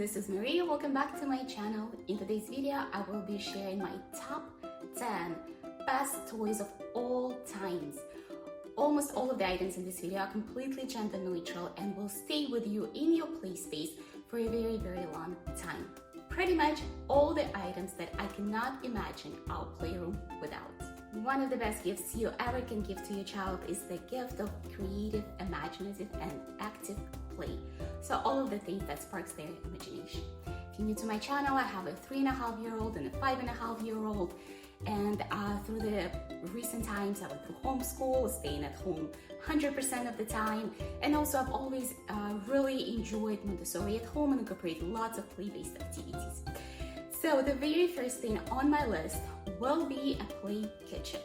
this is Maria. Welcome back to my channel. In today's video, I will be sharing my top 10 best toys of all times. Almost all of the items in this video are completely gender neutral and will stay with you in your play space for a very long time. Pretty much all the items that I cannot imagine our playroom without. One of the best gifts you ever can give to your child is the gift of creative, imaginative, and active play. So all of the things that sparks their imagination. If you're new to my channel, I have a 3.5-year-old and a 5.5-year-old, and through the recent times I went through homeschool, staying at home 100% of the time, and also I've always really enjoyed Montessori at home and incorporate lots of play-based activities. So the very first thing on my list will be a play kitchen.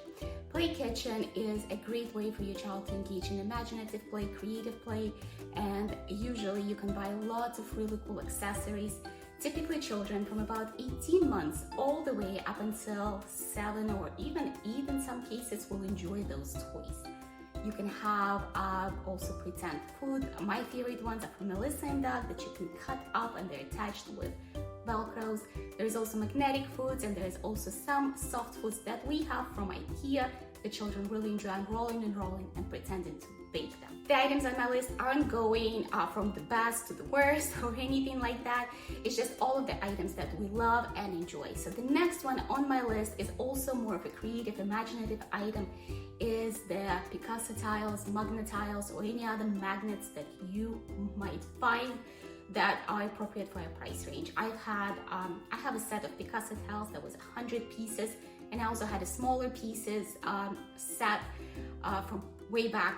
Play kitchen is a great way for your child to engage in imaginative play, creative play, and usually you can buy lots of really cool accessories. Typically children from about 18 months all the way up until 7 or even 8 in some cases will enjoy those toys. You can have also pretend food. My favorite ones are from Melissa and Doug that you can cut up and they're attached with Velcros. There's also magnetic foods, and there's also some soft foods that we have from IKEA. The children really enjoy rolling and pretending to bake them. The items on my list aren't going from the best to the worst or anything like that. It's just all of the items that we love and enjoy. So the next one on my list is also more of a creative, imaginative item, is the Picasso tiles, Magnet tiles, or any other magnets that you might find that are appropriate for a price range. I have a set of Picasso tiles that was 100 pieces, and I also had a smaller pieces set from way back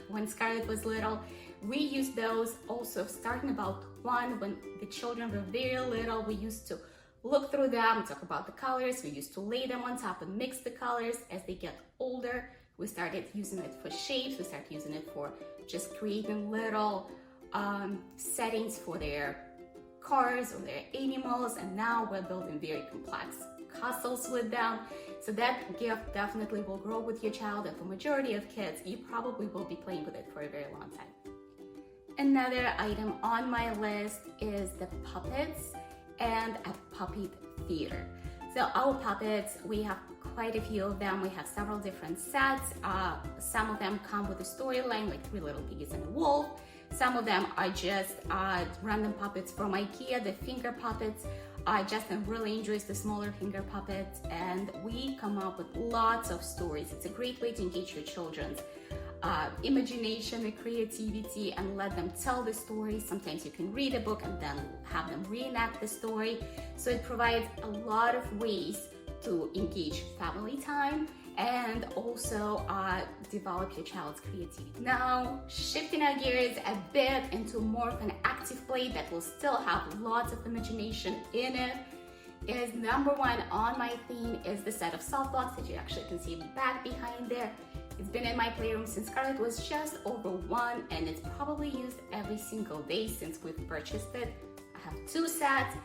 when Scarlett was little. We used those also starting about 1 when the children were very little. We used to look through them, talk about the colors. We used to lay them on top and mix the colors. As they get older, we started using it for shapes. We started using it for just creating little settings for their cars or their animals, and now we're building very complex castles with them. So that gift definitely will grow with your child, and for majority of kids, you probably will be playing with it for a very long time. Another item on my list is the puppets and a puppet theater. So our puppets, we have quite a few of them. We have several different sets. Some of them come with a storyline, like Three Little Piggies and a Wolf. Some of them are just random puppets from IKEA, the finger puppets. Justin really enjoys the smaller finger puppets, and we come up with lots of stories. It's a great way to engage your children's imagination and creativity and let them tell the story. Sometimes you can read a book and then have them reenact the story. So it provides a lot of ways to engage family time and also develop your child's creativity. Now, shifting our gears a bit into more of an active play that will still have lots of imagination in it, is number 1 on my theme is the set of soft blocks that you actually can see back behind there. It's been in my playroom since Scarlett was just over 1, and it's probably used every single day since we've purchased it. I have 2 sets,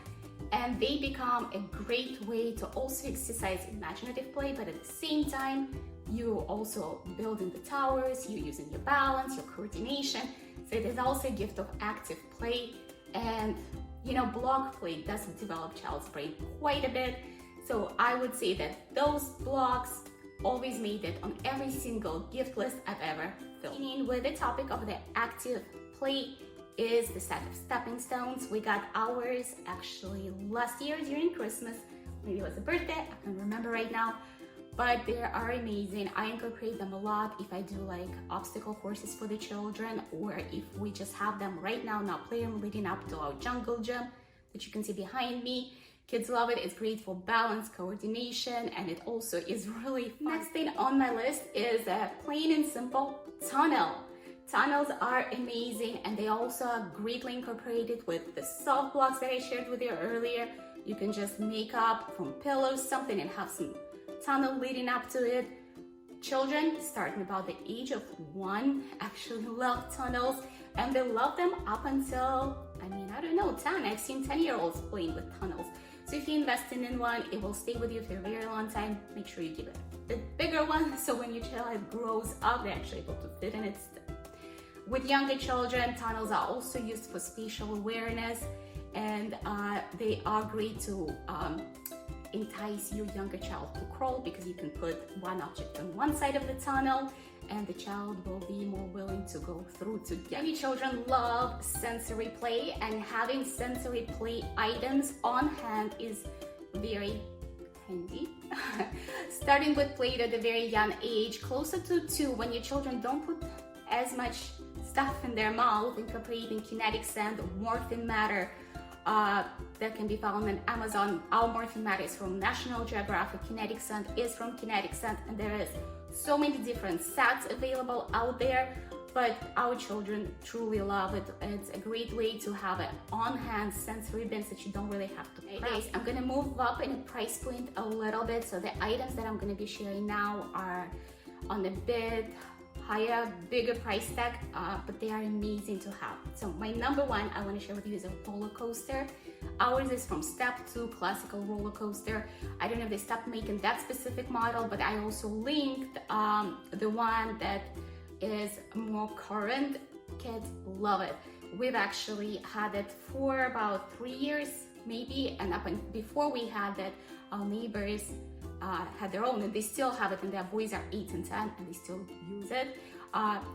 and they become a great way to also exercise imaginative play, but at the same time, you also building the towers, you're using your balance, your coordination. So it is also a gift of active play, and block play does develop child's brain quite a bit. So I would say that those blocks always made it on every single gift list I've ever filled. Beginning with the topic of the active play is the set of stepping stones. We got ours actually last year during Christmas. Maybe it was a birthday, I can't remember right now, but they are amazing. I incorporate them a lot if I do like obstacle courses for the children, or if we just have them right now in our playroom leading up to our jungle gym that you can see behind me. Kids love it. It's great for balance, coordination, and it also is really fun. Next thing on my list is a plain and simple tunnel. Tunnels are amazing, and they also are greatly incorporated with the soft blocks that I shared with you earlier. You can just make up from pillows something and have some tunnel leading up to it. Children starting about the age of 1 actually love tunnels, and they love them up until, I don't know, 10. I've seen 10-year-olds playing with tunnels. So if you're investing in one, it will stay with you for a very long time. Make sure you give it a bit bigger one, so when your child grows up, they're actually able to fit in it. With younger children, tunnels are also used for spatial awareness, and they are great to entice your younger child to crawl, because you can put one object on one side of the tunnel and the child will be more willing to go through to get. Many children love sensory play, and having sensory play items on hand is very handy. Starting with play at a very young age, closer to 2, when your children don't put as much stuff in their mouth, incorporating kinetic sand or morphine matter that can be found on Amazon. Our morphine matter is from National Geographic, kinetic sand is from Kinetic Sand, and there is so many different sets available out there, but our children truly love it. It's a great way to have an on-hand sensory bins that you don't really have to pay. Guys, I'm gonna move up in a price point a little bit, so the items that I'm gonna be sharing now are on a bit higher, bigger price tag, but they are amazing to have. So my number one I want to share with you is a roller coaster. Ours is from Step 2 classical roller coaster. I don't know if they stopped making that specific model, but I also linked the one that is more current. Kids love it. We've actually had it for about 3 years maybe, and before we had that, our neighbors had their own, and they still have it, and their boys are 8 and 10 and they still use it.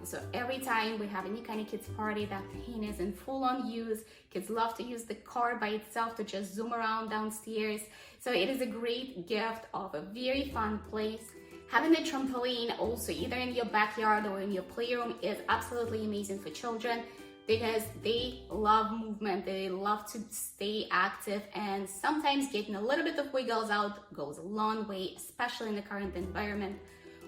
So every time we have any kind of kids party, that thing is in full-on use. Kids love to use the car by itself to just zoom around downstairs. So it is a great gift of a very fun place. Having a trampoline also either in your backyard or in your playroom is absolutely amazing for children, because they love movement, they love to stay active, and sometimes getting a little bit of wiggles out goes a long way, especially in the current environment.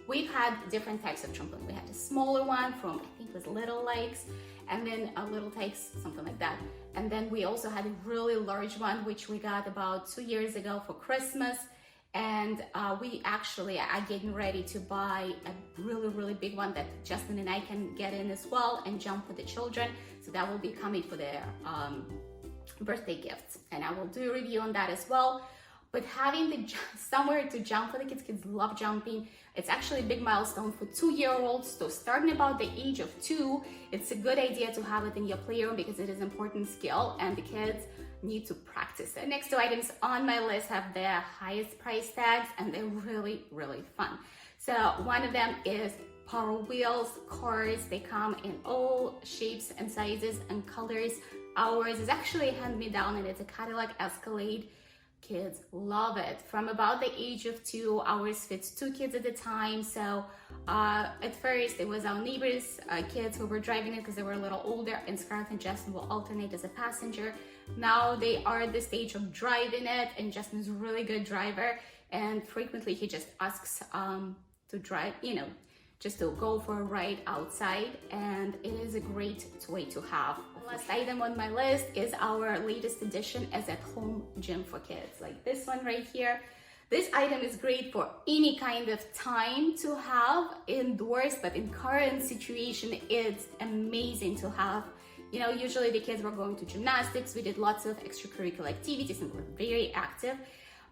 We've had different types of trampoline. We had a smaller one from, I think it was Little Likes, and then a Little Tikes, something like that. And then we also had a really large one, which we got about 2 years ago for Christmas. And we actually are getting ready to buy a really big one that Justin and I can get in as well and jump with the children. So that will be coming for their birthday gifts, and I will do a review on that as well. But having somewhere to jump for the kids, kids love jumping. It's actually a big milestone for 2-year-olds. So starting about the age of 2, it's a good idea to have it in your playroom, because it is an important skill and the kids need to practice it. The next 2 items on my list have their highest price tags, and they're really fun. So one of them is Power Wheels cars. They come in all shapes and sizes and colors. Ours is actually a hand-me-down, and it's a Cadillac Escalade. Kids love it. From about the age of 2, ours fits 2 kids at a time. So at first it was our neighbors' kids who were driving it, because they were a little older, and Scarlett and Justin will alternate as a passenger. Now they are at the stage of driving it, and Justin's a really good driver, and frequently he just asks to drive, just to go for a ride outside, and it is a great toy to have. The last item on my list is our latest addition as at home gym for kids, like this one right here. This item is great for any kind of time to have indoors, but in current situation, it's amazing to have. Usually the kids were going to gymnastics, we did lots of extracurricular activities and we're very active.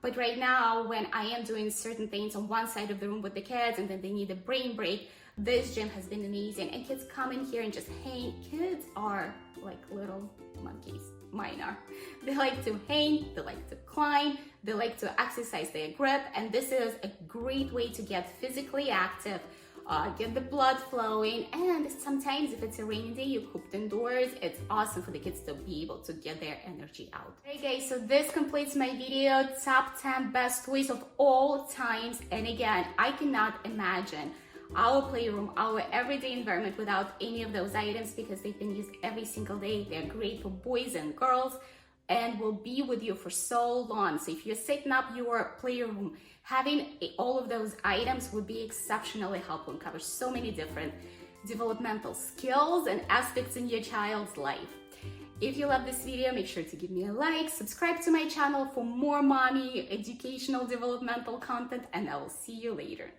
But right now, when I am doing certain things on one side of the room with the kids and then they need a brain break, this gym has been amazing. And kids come in here and just hang. Kids are like little monkeys. Mine are. They like to hang, they like to climb, they like to exercise their grip. And this is a great way to get physically active, get the blood flowing, and sometimes if it's a rainy day, you're cooped indoors, it's awesome for the kids to be able to get their energy out. Hey guys, so this completes my video, top 10 best toys of all times. And again, I cannot imagine our playroom, our everyday environment without any of those items, because they've been used every single day. They're great for boys and girls and will be with you for so long. So if you're setting up your playroom, having all of those items would be exceptionally helpful and cover so many different developmental skills and aspects in your child's life. If you love this video, make sure to give me a like, subscribe to my channel for more mommy educational developmental content, and I will see you later.